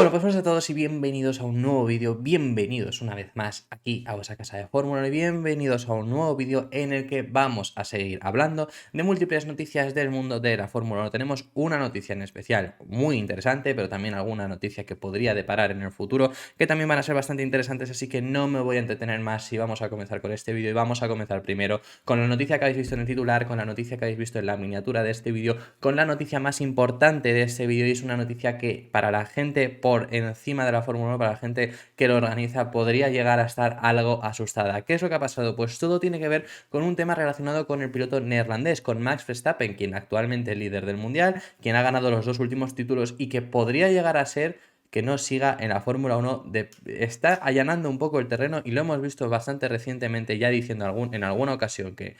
Bueno, pues buenas a todos y bienvenidos a un nuevo vídeo, bienvenidos una vez más aquí a vuestra casa de Fórmula 1 y bienvenidos a un nuevo vídeo en el que vamos a seguir hablando de múltiples noticias del mundo de la Fórmula 1. Tenemos una noticia en especial muy interesante, pero también alguna noticia que podría deparar en el futuro, que también van a ser bastante interesantes, así que no me voy a entretener más y vamos a comenzar con este vídeo y vamos a comenzar primero con la noticia que habéis visto en el titular, con la noticia que habéis visto en la miniatura de este vídeo, con la noticia más importante de este vídeo y es una noticia que para la gente por encima de la Fórmula 1, para la gente que lo organiza, podría llegar a estar algo asustada. ¿Qué es lo que ha pasado? Pues todo tiene que ver con un tema relacionado con el piloto neerlandés, con Max Verstappen, quien actualmente es líder del mundial, quien ha ganado los dos últimos títulos y que podría llegar a ser que no siga en la Fórmula 1, está allanando un poco el terreno y lo hemos visto bastante recientemente ya diciendo en alguna ocasión que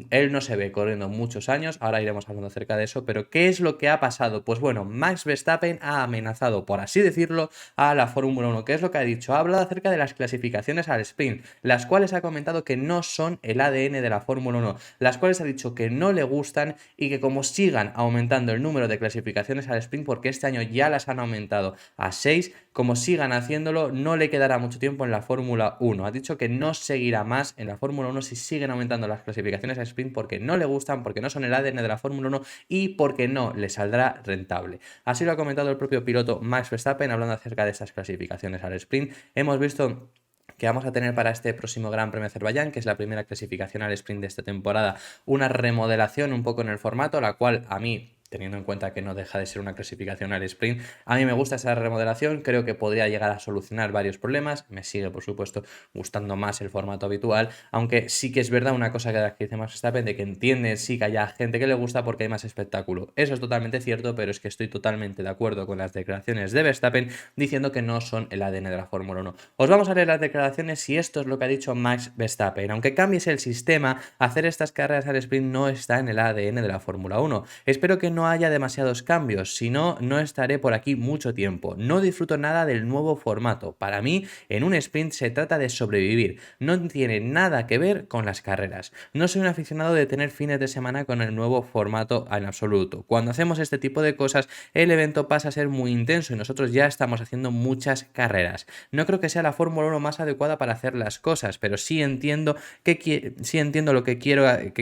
él no se ve corriendo muchos años, ahora iremos hablando acerca de eso, pero ¿qué es lo que ha pasado? Pues bueno, Max Verstappen ha amenazado, por así decirlo, a la Fórmula 1. ¿Qué es lo que ha dicho? Ha hablado acerca de las clasificaciones al sprint, las cuales ha comentado que no son el ADN de la Fórmula 1, las cuales ha dicho que no le gustan y que como sigan aumentando el número de clasificaciones al sprint, porque este año ya las han aumentado a 6, como sigan haciéndolo, no le quedará mucho tiempo en la Fórmula 1. Ha dicho que no seguirá más en la Fórmula 1 si siguen aumentando las clasificaciones a sprint porque no le gustan, porque no son el ADN de la Fórmula 1 y porque no le saldrá rentable. Así lo ha comentado el propio piloto Max Verstappen hablando acerca de estas clasificaciones al sprint. Hemos visto que vamos a tener para este próximo Gran Premio de Azerbaiyán, que es la primera clasificación al sprint de esta temporada, una remodelación un poco en el formato, la cual a mí, teniendo en cuenta que no deja de ser una clasificación al sprint, a mí me gusta esa remodelación, creo que podría llegar a solucionar varios problemas, me sigue por supuesto gustando más el formato habitual, aunque sí que es verdad una cosa que dice Max Verstappen, de que entiende sí que haya gente que le gusta porque hay más espectáculo, eso es totalmente cierto, pero es que estoy totalmente de acuerdo con las declaraciones de Verstappen diciendo que no son el ADN de la Fórmula 1. Os vamos a leer las declaraciones y esto es lo que ha dicho Max Verstappen. Aunque cambies el sistema, hacer estas carreras al sprint no está en el ADN de la Fórmula 1. Espero que no haya demasiados cambios, si no, no estaré por aquí mucho tiempo. No disfruto nada del nuevo formato. Para mí, en un sprint se trata de sobrevivir. No tiene nada que ver con las carreras. No soy un aficionado de tener fines de semana con el nuevo formato en absoluto. Cuando hacemos este tipo de cosas, el evento pasa a ser muy intenso y nosotros ya estamos haciendo muchas carreras. No creo que sea la Fórmula 1 más adecuada para hacer las cosas, pero sí entiendo lo que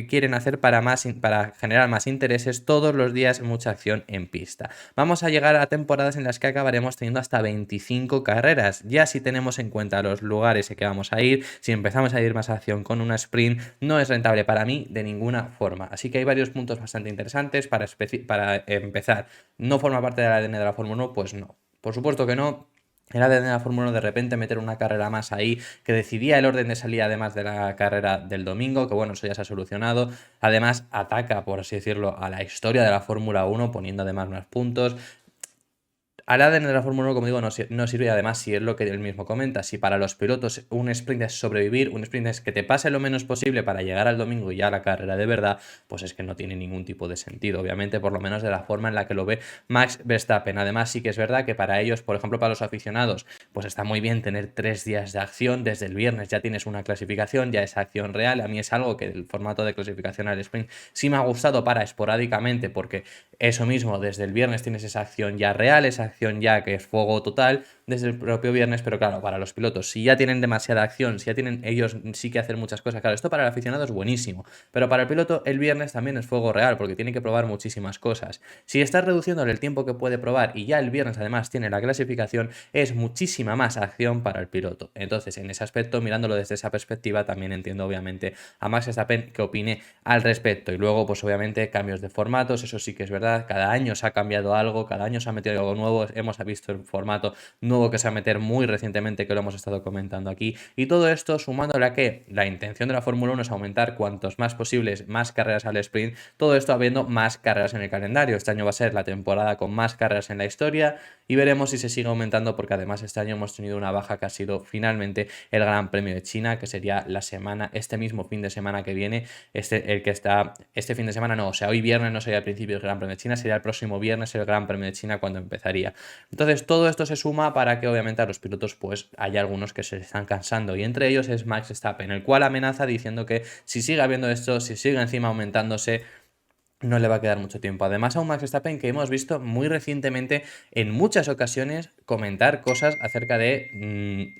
quieren hacer para generar más intereses todos los días, mucha acción en pista. Vamos a llegar a temporadas en las que acabaremos teniendo hasta 25 carreras. Ya si tenemos en cuenta los lugares en que vamos a ir, si empezamos a ir más acción con una sprint, no es rentable para mí de ninguna forma. Así que hay varios puntos bastante interesantes para empezar. ¿No forma parte de la ADN de la Fórmula 1? Pues no. Por supuesto que no. El ADN de la Fórmula 1 de repente meter una carrera más ahí que decidía el orden de salida además de la carrera del domingo, que bueno, eso ya se ha solucionado. Además ataca, por así decirlo, a la historia de la Fórmula 1 poniendo además más puntos. Al ADN de la Fórmula 1, como digo, no sirve y además si es lo que él mismo comenta, si para los pilotos un sprint es sobrevivir, un sprint es que te pase lo menos posible para llegar al domingo y ya a la carrera de verdad, pues es que no tiene ningún tipo de sentido, obviamente, por lo menos de la forma en la que lo ve Max Verstappen. Además sí que es verdad que para ellos, por ejemplo, para los aficionados, pues está muy bien tener 3 días de acción, desde el viernes ya tienes una clasificación, ya es acción real, a mí es algo que el formato de clasificación al sprint sí me ha gustado para esporádicamente, porque eso mismo, desde el viernes tienes esa acción ya real, esa acción ya que es fuego total desde el propio viernes, pero claro, para los pilotos, si ya tienen demasiada acción, si ya tienen ellos sí que hacer muchas cosas, claro, esto para el aficionado es buenísimo, pero para el piloto el viernes también es fuego real, porque tiene que probar muchísimas cosas. Si estás reduciendo el tiempo que puede probar y ya el viernes además tiene la clasificación, es muchísima más acción para el piloto. Entonces, en ese aspecto, mirándolo desde esa perspectiva, también entiendo obviamente a Max Verstappen que opine al respecto. Y luego, pues obviamente, cambios de formatos, eso sí que es verdad, cada año se ha cambiado algo, cada año se ha metido algo nuevo, hemos visto el formato nuevo que se va a meter muy recientemente, que lo hemos estado comentando aquí, y todo esto sumándole a que la intención de la Fórmula 1 es aumentar cuantos más posibles, más carreras al sprint, todo esto habiendo más carreras en el calendario. Este año va a ser la temporada con más carreras en la historia y veremos si se sigue aumentando, porque además este año hemos tenido una baja que ha sido finalmente el Gran Premio de China, que sería la semana, este mismo fin de semana que viene, este fin de semana no, o sea, hoy viernes no sería el principio del Gran Premio de China, sería el próximo viernes el Gran Premio de China cuando empezaría. Entonces todo esto se suma para que obviamente a los pilotos pues haya algunos que se están cansando y entre ellos es Max Verstappen, el cual amenaza diciendo que si sigue habiendo esto, si sigue encima aumentándose, no le va a quedar mucho tiempo. Además, a un Max Verstappen que hemos visto muy recientemente en muchas ocasiones comentar cosas acerca de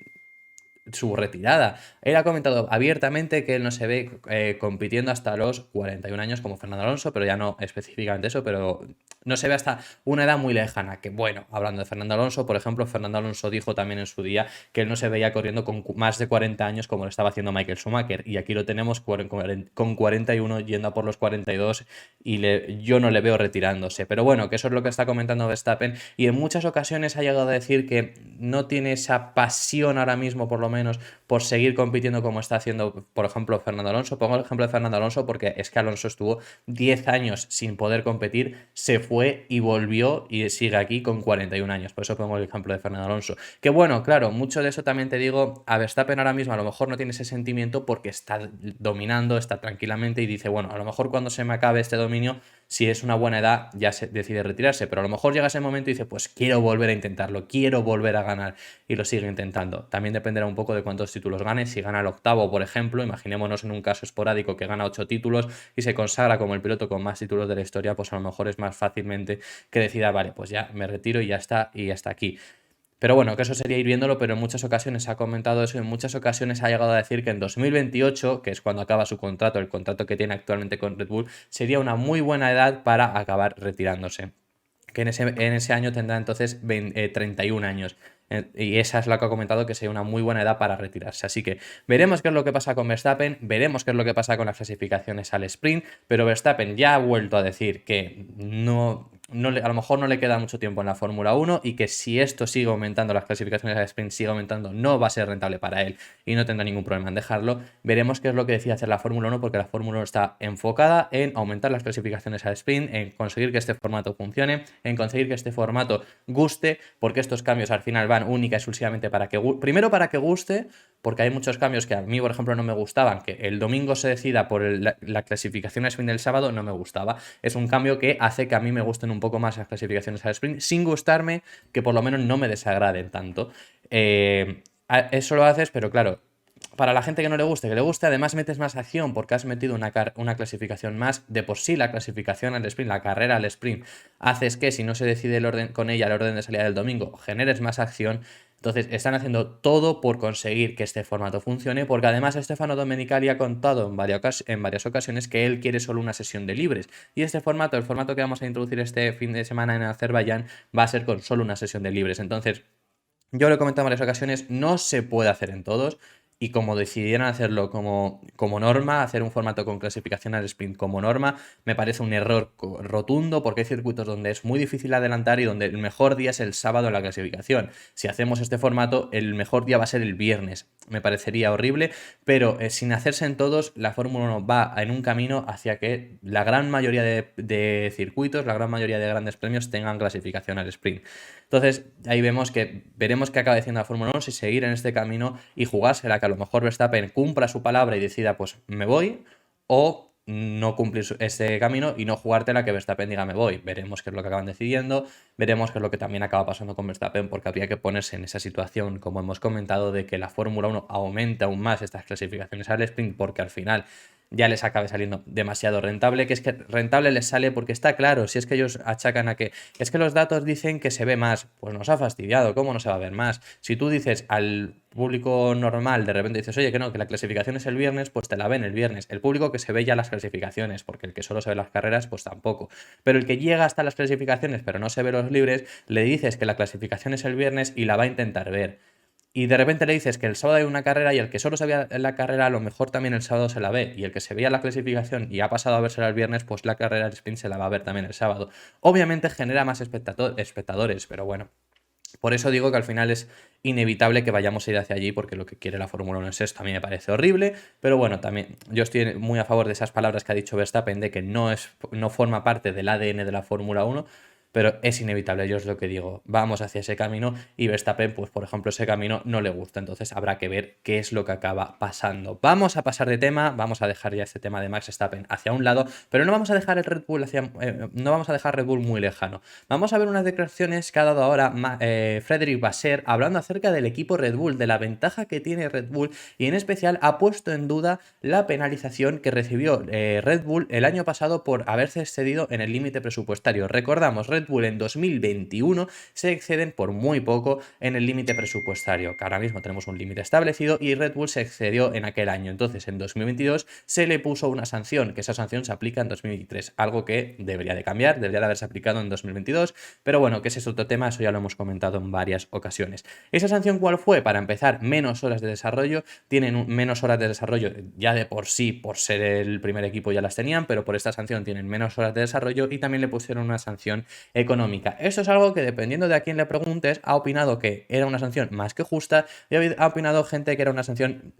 su retirada. Él ha comentado abiertamente que él no se ve compitiendo hasta los 41 años como Fernando Alonso, pero ya no específicamente eso, pero no se ve hasta una edad muy lejana. Que bueno, hablando de Fernando Alonso, por ejemplo, Fernando Alonso dijo también en su día que él no se veía corriendo con más de 40 años como lo estaba haciendo Michael Schumacher, y aquí lo tenemos con 41 yendo a por los 42 y yo no le veo retirándose. Pero bueno, que eso es lo que está comentando Verstappen, y en muchas ocasiones ha llegado a decir que no tiene esa pasión ahora mismo, por lo menos, por seguir compitiendo como está haciendo, por ejemplo, Fernando Alonso. Pongo el ejemplo de Fernando Alonso porque es que Alonso estuvo 10 años sin poder competir, se fue y volvió y sigue aquí con 41 años. Por eso pongo el ejemplo de Fernando Alonso. Que bueno, claro, mucho de eso también te digo, a Verstappen ahora mismo a lo mejor no tiene ese sentimiento porque está dominando, está tranquilamente y dice, bueno, a lo mejor cuando se me acabe este dominio, si es una buena edad, ya se decide retirarse, pero a lo mejor llega ese momento y dice, pues quiero volver a intentarlo, quiero volver a ganar, y lo sigue intentando. También dependerá un poco de cuántos títulos gane. Si gana el octavo, por ejemplo, imaginémonos en un caso esporádico que gana 8 títulos y se consagra como el piloto con más títulos de la historia, pues a lo mejor es más fácilmente que decida, vale, pues ya me retiro y ya está aquí. Pero bueno, que eso sería ir viéndolo, pero en muchas ocasiones ha comentado eso, en muchas ocasiones ha llegado a decir que en 2028, que es cuando acaba su contrato, el contrato que tiene actualmente con Red Bull, sería una muy buena edad para acabar retirándose. Que en ese año tendrá entonces 31 años. Y esa es la que ha comentado, que sería una muy buena edad para retirarse. Así que veremos qué es lo que pasa con Verstappen, veremos qué es lo que pasa con las clasificaciones al sprint, pero Verstappen ya ha vuelto a decir que a lo mejor no le queda mucho tiempo en la Fórmula 1 y que si esto sigue aumentando, las clasificaciones al sprint sigue aumentando, no va a ser rentable para él y no tendrá ningún problema en dejarlo. Veremos qué es lo que decide hacer la Fórmula 1, porque la Fórmula 1 está enfocada en aumentar las clasificaciones al sprint, en conseguir que este formato funcione, en conseguir que este formato guste, porque estos cambios al final van única y exclusivamente para que, primero para que guste, porque hay muchos cambios que a mí, por ejemplo, no me gustaban, que el domingo se decida por la clasificación al sprint del sábado, no me gustaba. Es un cambio que hace que a mí me gusten un poco más las clasificaciones al sprint, sin gustarme, que por lo menos no me desagraden tanto. Eso lo haces, pero claro, para la gente que no le guste, que le guste, además metes más acción porque has metido una clasificación más. De por sí, la clasificación al sprint, la carrera al sprint, haces que si no se decide el orden con ella, el orden de salida del domingo, generes más acción. Entonces, están haciendo todo por conseguir que este formato funcione, porque además Stefano Domenicali ha contado en varias ocasiones que él quiere solo una sesión de libres. Y este formato, el formato que vamos a introducir este fin de semana en Azerbaiyán, va a ser con solo una sesión de libres. Entonces, yo lo he comentado en varias ocasiones, no se puede hacer en todos. Y como decidieron hacerlo como norma, hacer un formato con clasificación al sprint como norma, me parece un error rotundo, porque hay circuitos donde es muy difícil adelantar y donde el mejor día es el sábado en la clasificación. Si hacemos este formato, el mejor día va a ser el viernes. Me parecería horrible, pero sin hacerse en todos, la Fórmula 1 va en un camino hacia que la gran mayoría de circuitos, la gran mayoría de grandes premios tengan clasificación al sprint. Entonces, ahí veremos qué acaba diciendo la Fórmula 1, si seguir en este camino y jugársela, que a lo mejor Verstappen cumpla su palabra y decida, pues me voy, o no cumplir este camino y no jugártela que Verstappen diga me voy. Veremos qué es lo que acaban decidiendo, veremos qué es lo que también acaba pasando con Verstappen, porque habría que ponerse en esa situación, como hemos comentado, de que la Fórmula 1 aumenta aún más estas clasificaciones al sprint, porque al final ya les acabe saliendo demasiado rentable, que es que rentable les sale porque está claro, si es que ellos achacan a que es que los datos dicen que se ve más, pues nos ha fastidiado, ¿cómo no se va a ver más? Si tú dices al público normal, de repente dices, oye, que no, que la clasificación es el viernes, pues te la ven el viernes. El público que se ve ya las clasificaciones, porque el que solo se ve las carreras, pues tampoco. Pero el que llega hasta las clasificaciones, pero no se ve los libres, le dices que la clasificación es el viernes y la va a intentar ver. Y de repente le dices que el sábado hay una carrera y el que solo se veía la carrera, a lo mejor también el sábado se la ve. Y el que se veía la clasificación y ha pasado a vérsela el viernes, pues la carrera del sprint se la va a ver también el sábado. Obviamente genera más espectadores, pero bueno. Por eso digo que al final es inevitable que vayamos a ir hacia allí, porque lo que quiere la Fórmula 1 es esto. A mí me parece horrible, pero bueno, también yo estoy muy a favor de esas palabras que ha dicho Verstappen, de que no forma parte del ADN de la Fórmula 1. pero es inevitable, yo es lo que digo, vamos hacia ese camino y Verstappen, pues por ejemplo, ese camino no le gusta, entonces habrá que ver qué es lo que acaba pasando. Vamos a pasar de tema, vamos a dejar ya este tema de Max Verstappen hacia un lado, pero no vamos a dejar el Red Bull no vamos a dejar Red Bull muy lejano. Vamos a ver unas declaraciones que ha dado ahora Frédéric Vasseur hablando acerca del equipo Red Bull, de la ventaja que tiene Red Bull y en especial ha puesto en duda la penalización que recibió Red Bull el año pasado por haberse excedido en el límite presupuestario. Recordamos, Red Bull en 2021 se exceden por muy poco en el límite presupuestario, que ahora mismo tenemos un límite establecido y Red Bull se excedió en aquel año. Entonces, en 2022 se le puso una sanción, que esa sanción se aplica en 2023, algo que debería de cambiar, debería de haberse aplicado en 2022, pero bueno, que ese es otro tema, eso ya lo hemos comentado en varias ocasiones. ¿Esa sanción cuál fue? Para empezar, menos horas de desarrollo, tienen menos horas de desarrollo ya de por sí, por ser el primer equipo ya las tenían, pero por esta sanción tienen menos horas de desarrollo y también le pusieron una sanción económica. Eso es algo que dependiendo de a quién le preguntes, ha opinado que era una sanción más que justa y ha opinado gente que era una sanción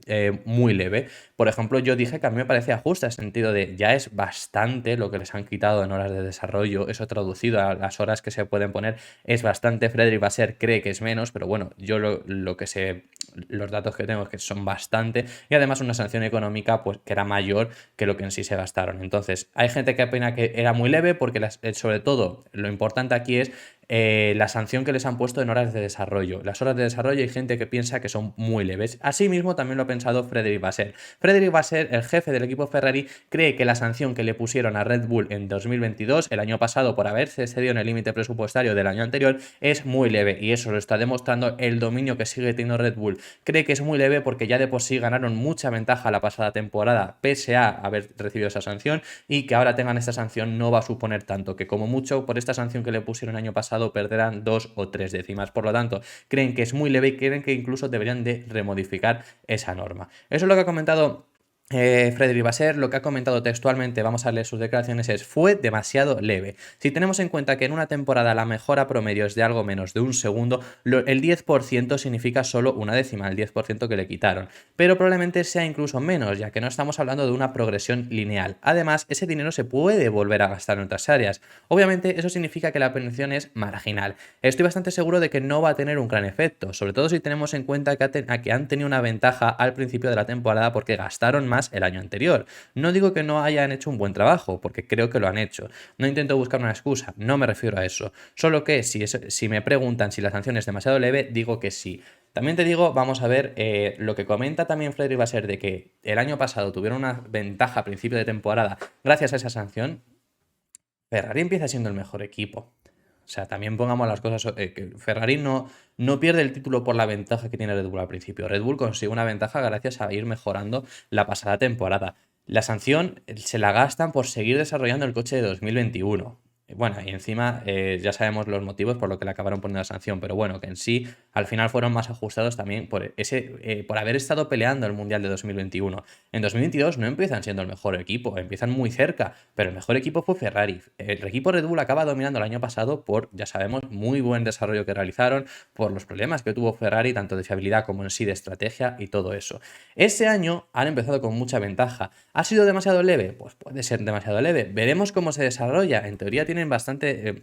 muy leve. Por ejemplo, yo dije que a mí me parecía justa, en el sentido de ya es bastante lo que les han quitado en horas de desarrollo, eso traducido a las horas que se pueden poner es bastante. Frédéric Vasseur cree que es menos, pero bueno, yo lo que sé, los datos que tengo es que son bastante y además una sanción económica pues que era mayor que lo que en sí se gastaron. Entonces, hay gente que opina que era muy leve porque sobre todo lo importante aquí es la sanción que les han puesto en horas de desarrollo. Las horas de desarrollo hay gente que piensa que son muy leves. Asimismo, también lo ha pensado Frédéric Vasseur. Frédéric Vasseur, el jefe del equipo Ferrari, cree que la sanción que le pusieron a Red Bull en 2022, el año pasado, por haberse excedido en el límite presupuestario del año anterior, es muy leve. Y eso lo está demostrando el dominio que sigue teniendo Red Bull. Cree que es muy leve porque ya de por sí ganaron mucha ventaja la pasada temporada, pese a haber recibido esa sanción, y que ahora tengan esta sanción no va a suponer tanto, que como mucho por esta sanción que le pusieron el año pasado perderán 2 o 3 décimas. Por lo tanto, creen que es muy leve y creen que incluso deberían de remodificar esa norma. Eso es lo que ha comentado Frédéric Vasseur. Lo que ha comentado textualmente, vamos a leer sus declaraciones, es: fue demasiado leve. Si tenemos en cuenta que en una temporada la mejora promedio es de algo menos de un segundo, el 10% significa solo una décima, el 10% que le quitaron. Pero probablemente sea incluso menos, ya que no estamos hablando de una progresión lineal. Además, ese dinero se puede volver a gastar en otras áreas. Obviamente, eso significa que la penalización es marginal. Estoy bastante seguro de que no va a tener un gran efecto, sobre todo si tenemos en cuenta que han tenido una ventaja al principio de la temporada porque gastaron más el año anterior. No digo que no hayan hecho un buen trabajo, porque creo que lo han hecho. No intento buscar una excusa, no me refiero a eso. Solo que si me preguntan si la sanción es demasiado leve, digo que sí. También te digo, vamos a ver lo que comenta también Frédéric Vasseur de que el año pasado tuvieron una ventaja a principio de temporada gracias a esa sanción. Ferrari empieza siendo el mejor equipo. O sea, también pongamos las cosas, que Ferrari no pierde el título por la ventaja que tiene Red Bull al principio. Red Bull consigue una ventaja gracias a ir mejorando la pasada temporada. La sanción se la gastan por seguir desarrollando el coche de 2021. Bueno, y encima ya sabemos los motivos por lo que le acabaron poniendo la sanción, pero bueno, que en sí al final fueron más ajustados también por haber estado peleando el Mundial de 2021. En 2022 no empiezan siendo el mejor equipo, empiezan muy cerca, pero el mejor equipo fue Ferrari. El equipo Red Bull acaba dominando el año pasado por, ya sabemos, muy buen desarrollo que realizaron, por los problemas que tuvo Ferrari, tanto de fiabilidad como en sí de estrategia y todo eso. Ese año han empezado con mucha ventaja. ¿Ha sido demasiado leve? Pues puede ser demasiado leve. Veremos cómo se desarrolla. En teoría tienen bastante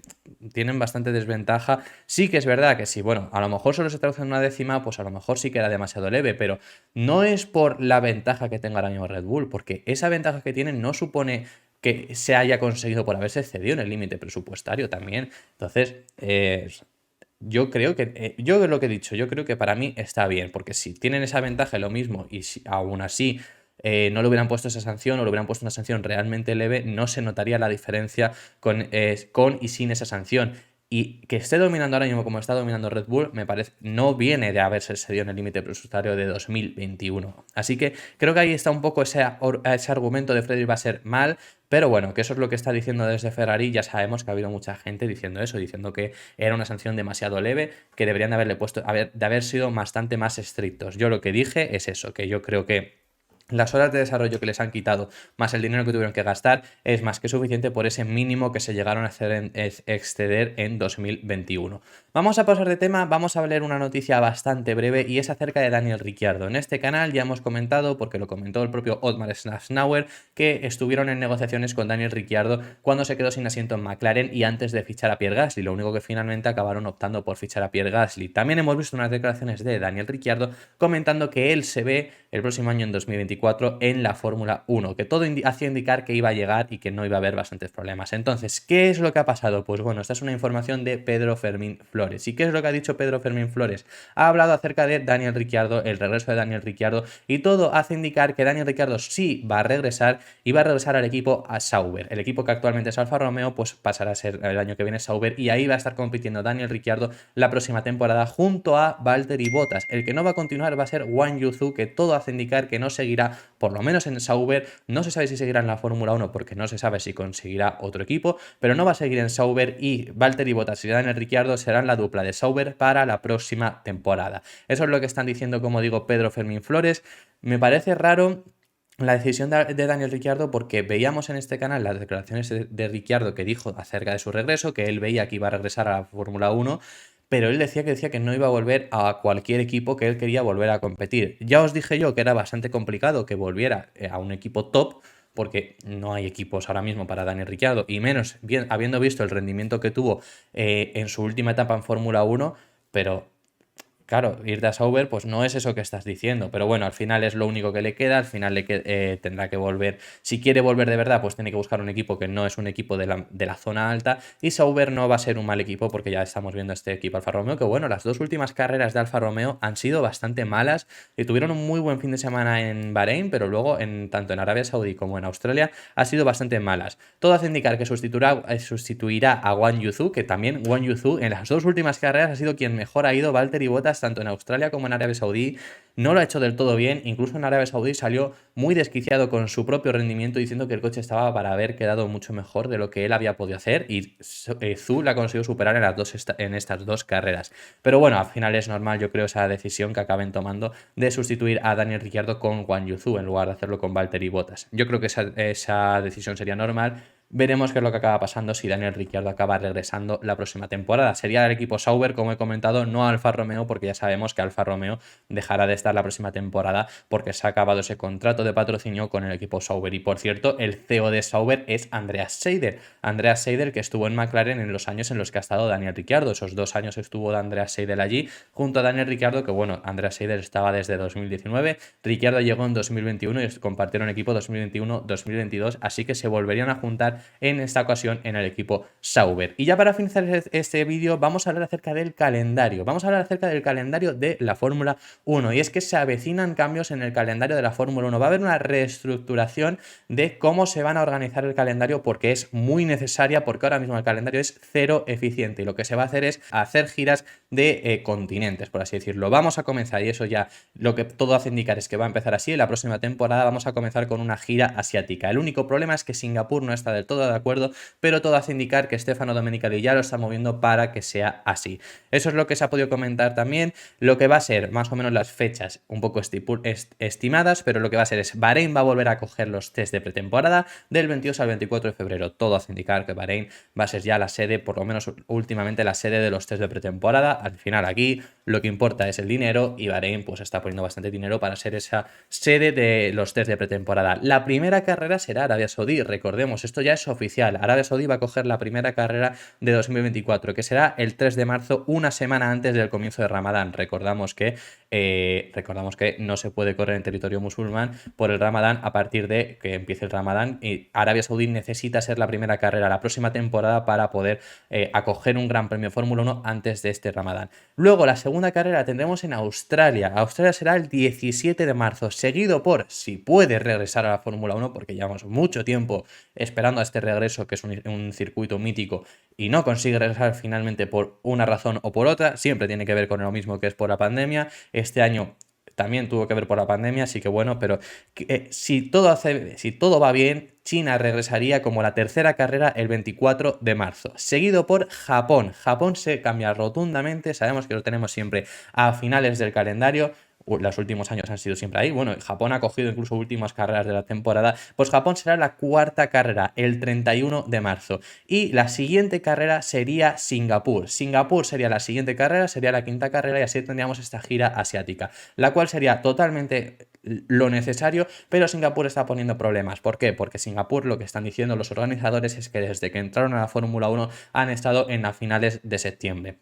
desventaja. Sí que es verdad que sí, bueno, a lo mejor solo se traduce en una décima, pues a lo mejor sí queda demasiado leve, pero no es por la ventaja que tenga ahora mismo Red Bull, porque esa ventaja que tienen no supone que se haya conseguido por haberse excedido en el límite presupuestario también. Entonces, yo creo que, yo lo que he dicho, yo creo que para mí está bien, porque si tienen esa ventaja lo mismo y si aún así no le hubieran puesto esa sanción o le hubieran puesto una sanción realmente leve, no se notaría la diferencia con y sin esa sanción. Y que esté dominando ahora mismo como está dominando Red Bull, me parece, no viene de haberse excedido en el límite presupuestario de 2021. Así que creo que ahí está un poco ese argumento de Frédéric Vasseur mal, pero bueno, que eso es lo que está diciendo desde Ferrari. Ya sabemos que ha habido mucha gente diciendo eso, diciendo que era una sanción demasiado leve, que deberían de haberle puesto, de haber sido bastante más estrictos. Yo lo que dije es eso, que yo creo que las horas de desarrollo que les han quitado, más el dinero que tuvieron que gastar, es más que suficiente por ese mínimo que se llegaron a exceder en 2021. Vamos a pasar de tema, vamos a leer una noticia bastante breve y es acerca de Daniel Ricciardo. En este canal ya hemos comentado, porque lo comentó el propio Otmar Szafnauer, que estuvieron en negociaciones con Daniel Ricciardo cuando se quedó sin asiento en McLaren y antes de fichar a Pierre Gasly, lo único que finalmente acabaron optando por fichar a Pierre Gasly. También hemos visto unas declaraciones de Daniel Ricciardo comentando que él se ve el próximo año en 2024 en la Fórmula 1, que todo hacía indicar que iba a llegar y que no iba a haber bastantes problemas. Entonces, ¿qué es lo que ha pasado? Pues bueno, esta es una información de Pedro Fermín Flores. ¿Y qué es lo que ha dicho Pedro Fermín Flores? Ha hablado acerca de Daniel Ricciardo, el regreso de Daniel Ricciardo, y todo hace indicar que Daniel Ricciardo sí va a regresar y va a regresar al equipo a Sauber. El equipo que actualmente es Alfa Romeo, pues pasará a ser el año que viene Sauber, y ahí va a estar compitiendo Daniel Ricciardo la próxima temporada junto a Valtteri Bottas. El que no va a continuar va a ser Wang Yuzu, que todo hace indicar que no seguirá, por lo menos en Sauber. No se sabe si seguirá en la Fórmula 1 porque no se sabe si conseguirá otro equipo, pero no va a seguir en Sauber, y Valtteri Bottas y Daniel Ricciardo serán la dupla de Sauber para la próxima temporada. Eso es lo que están diciendo, como digo, Pedro Fermín Flores. Me parece raro la decisión de Daniel Ricciardo, porque veíamos en este canal las declaraciones de Ricciardo que dijo acerca de su regreso, que él veía que iba a regresar a la Fórmula 1, pero él decía que no iba a volver a cualquier equipo, que él quería volver a competir. Ya os dije yo que era bastante complicado que volviera a un equipo top, porque no hay equipos ahora mismo para Daniel Ricciardo, y menos bien, habiendo visto el rendimiento que tuvo en su última etapa en Fórmula 1, pero claro, irte a Sauber pues no es eso que estás diciendo, pero bueno, al final es lo único que le queda, al final tendrá que volver, si quiere volver de verdad, pues tiene que buscar un equipo que no es un equipo de la zona alta, y Sauber no va a ser un mal equipo, porque ya estamos viendo este equipo Alfa Romeo, que bueno, las dos últimas carreras de Alfa Romeo han sido bastante malas, y tuvieron un muy buen fin de semana en Bahrein, pero luego tanto en Arabia Saudí como en Australia ha sido bastante malas. Todo hace indicar que sustituirá a Wang Yuzu, que también Wang Yuzu en las dos últimas carreras ha sido quien mejor ha ido. Valtteri Bottas, tanto en Australia como en Arabia Saudí, no lo ha hecho del todo bien. Incluso en Arabia Saudí salió muy desquiciado con su propio rendimiento, diciendo que el coche estaba para haber quedado mucho mejor de lo que él había podido hacer, y Zhou la consiguió superar en estas dos carreras. Pero bueno, al final es normal, yo creo, esa decisión que acaben tomando de sustituir a Daniel Ricciardo con Wang Yuzu en lugar de hacerlo con Valtteri Bottas. Yo creo que esa decisión sería normal. Veremos qué es lo que acaba pasando si Daniel Ricciardo acaba regresando la próxima temporada. Sería el equipo Sauber, como he comentado, no Alfa Romeo, porque ya sabemos que Alfa Romeo dejará de estar la próxima temporada porque se ha acabado ese contrato de patrocinio con el equipo Sauber. Y por cierto, el CEO de Sauber es Andreas Seidel. Andreas Seidel, que estuvo en McLaren en los años en los que ha estado Daniel Ricciardo. Esos 2 años estuvo Andreas Seidel allí junto a Daniel Ricciardo, que bueno, Andreas Seidel estaba desde 2019, Ricciardo llegó en 2021 y compartieron equipo 2021-2022, así que se volverían a juntar en esta ocasión en el equipo Sauber. Y ya para finalizar este vídeo vamos a hablar acerca del calendario. Vamos a hablar acerca del calendario de la Fórmula 1, y es que se avecinan cambios en el calendario de la Fórmula 1. Va a haber una reestructuración de cómo se van a organizar el calendario, porque es muy necesaria, porque ahora mismo el calendario es cero eficiente y lo que se va a hacer es hacer giras de continentes, por así decirlo. Vamos a comenzar, y eso ya lo que todo hace indicar es que va a empezar así. En la próxima temporada vamos a comenzar con una gira asiática. El único problema es que Singapur no está del todo de acuerdo, pero todo hace indicar que Stefano Domenicali ya lo está moviendo para que sea así. Eso es lo que se ha podido comentar también. Lo que va a ser más o menos las fechas un poco estimadas, pero lo que va a ser es Bahrein va a volver a coger los test de pretemporada del 22 al 24 de febrero. Todo hace indicar que Bahrein va a ser ya la sede, por lo menos últimamente la sede de los test de pretemporada. Al final aquí lo que importa es el dinero, y Bahrein pues está poniendo bastante dinero para ser esa sede de los test de pretemporada. La primera carrera será Arabia Saudí, recordemos, esto ya es oficial. Arabia Saudí va a coger la primera carrera de 2024, que será el 3 de marzo, una semana antes del comienzo de Ramadán. Recordamos que no se puede correr en territorio musulmán por el Ramadán a partir de que empiece el Ramadán, y Arabia Saudí necesita ser la primera carrera la próxima temporada para poder acoger un Gran Premio Fórmula 1 antes de este Ramadán. Luego la segunda carrera la tendremos en Australia. Australia será el 17 de marzo, seguido por, si puede regresar a la Fórmula 1, porque llevamos mucho tiempo esperando a este regreso, que es un circuito mítico, y no consigue regresar finalmente por una razón o por otra. Siempre tiene que ver con lo mismo, que es por la pandemia. Este año también tuvo que ver por la pandemia, así que bueno, pero si todo va bien, China regresaría como la tercera carrera el 24 de marzo, seguido por Japón. Japón se cambia rotundamente, sabemos que lo tenemos siempre a finales del calendario. los últimos años han sido siempre ahí. Bueno, Japón ha cogido incluso últimas carreras de la temporada. Pues Japón será la cuarta carrera, el 31 de marzo. Y la siguiente carrera sería Singapur. Singapur sería la siguiente carrera, sería la quinta carrera y así tendríamos esta gira asiática, la cual sería totalmente lo necesario, pero Singapur está poniendo problemas. ¿Por qué? Porque Singapur, lo que están diciendo los organizadores es que desde que entraron a la Fórmula 1 han estado en las finales de septiembre.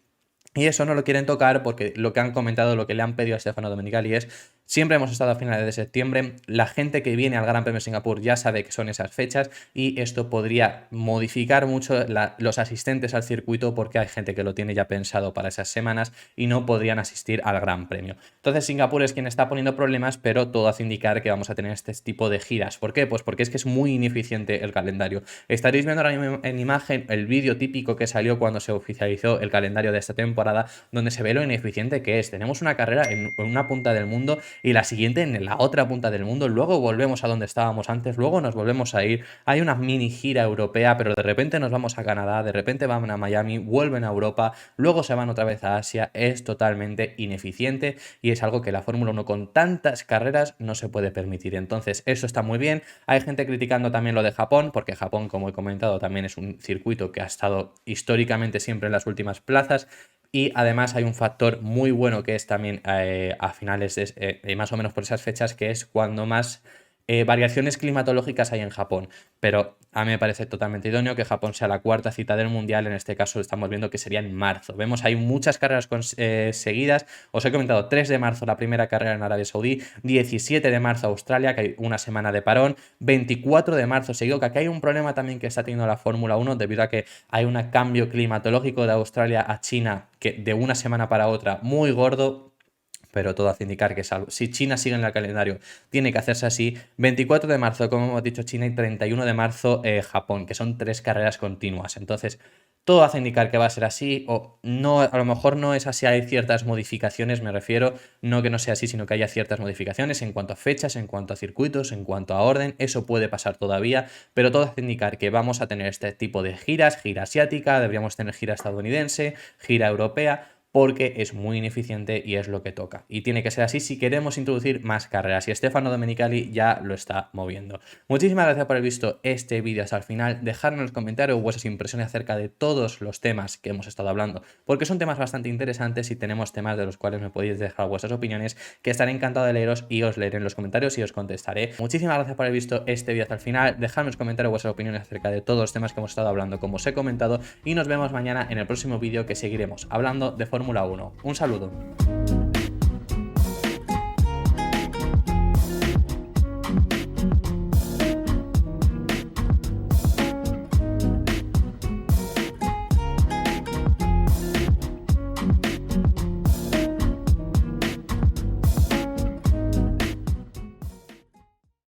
Y eso no lo quieren tocar porque lo que han comentado, lo que le han pedido a Stefano Domenicali es: siempre hemos estado a finales de septiembre, la gente que viene al Gran Premio de Singapur ya sabe que son esas fechas y esto podría modificar mucho los asistentes al circuito porque hay gente que lo tiene ya pensado para esas semanas y no podrían asistir al Gran Premio. Entonces Singapur es quien está poniendo problemas, pero todo hace indicar que vamos a tener este tipo de giras. ¿Por qué? Pues porque es que es muy ineficiente el calendario. Estaréis viendo ahora mismo en imagen el vídeo típico que salió cuando se oficializó el calendario de esta temporada, donde se ve lo ineficiente que es. Tenemos una carrera en una punta del mundo y la siguiente en la otra punta del mundo, luego volvemos a donde estábamos antes, luego nos volvemos a ir, hay una mini gira europea, pero de repente nos vamos a Canadá, de repente van a Miami, vuelven a Europa, luego se van otra vez a Asia. Es totalmente ineficiente y es algo que la Fórmula 1 con tantas carreras no se puede permitir. Entonces eso está muy bien. Hay gente criticando también lo de Japón, porque Japón, como he comentado, también es un circuito que ha estado históricamente siempre en las últimas plazas. Y además hay un factor muy bueno que es también a finales de más o menos por esas fechas, que es cuando más variaciones climatológicas hay en Japón. Pero a mí me parece totalmente idóneo que Japón sea la cuarta cita del Mundial. En este caso estamos viendo que sería en marzo. Vemos hay muchas carreras seguidas. Os he comentado 3 de marzo la primera carrera en Arabia Saudí, 17 de marzo Australia, que hay una semana de parón, 24 de marzo seguido, que aquí hay un problema también que está teniendo la Fórmula 1 debido a que hay un cambio climatológico de Australia a China que de una semana para otra muy gordo. Pero todo hace indicar que si China sigue en el calendario, tiene que hacerse así. 24 de marzo, como hemos dicho, China, y 31 de marzo Japón, que son 3 carreras continuas. Entonces, todo hace indicar que va a ser así, o no, a lo mejor no es así, hay ciertas modificaciones, me refiero, no que no sea así, sino que haya ciertas modificaciones en cuanto a fechas, en cuanto a circuitos, en cuanto a orden. Eso puede pasar todavía, pero todo hace indicar que vamos a tener este tipo de giras, gira asiática, deberíamos tener gira estadounidense, gira europea, porque es muy ineficiente y es lo que toca. Y tiene que ser así si queremos introducir más carreras. Y Stefano Domenicali ya lo está moviendo. Muchísimas gracias por haber visto este vídeo hasta el final. Dejadme en los comentarios vuestras impresiones acerca de todos los temas que hemos estado hablando, porque son temas bastante interesantes y tenemos temas de los cuales me podéis dejar vuestras opiniones, que estaré encantado de leeros y os leeré en los comentarios y os contestaré. Muchísimas gracias por haber visto este vídeo hasta el final. Dejadme en los comentarios vuestras opiniones acerca de todos los temas que hemos estado hablando, como os he comentado, y nos vemos mañana en el próximo vídeo, que seguiremos hablando de Fórmula 1. Un saludo.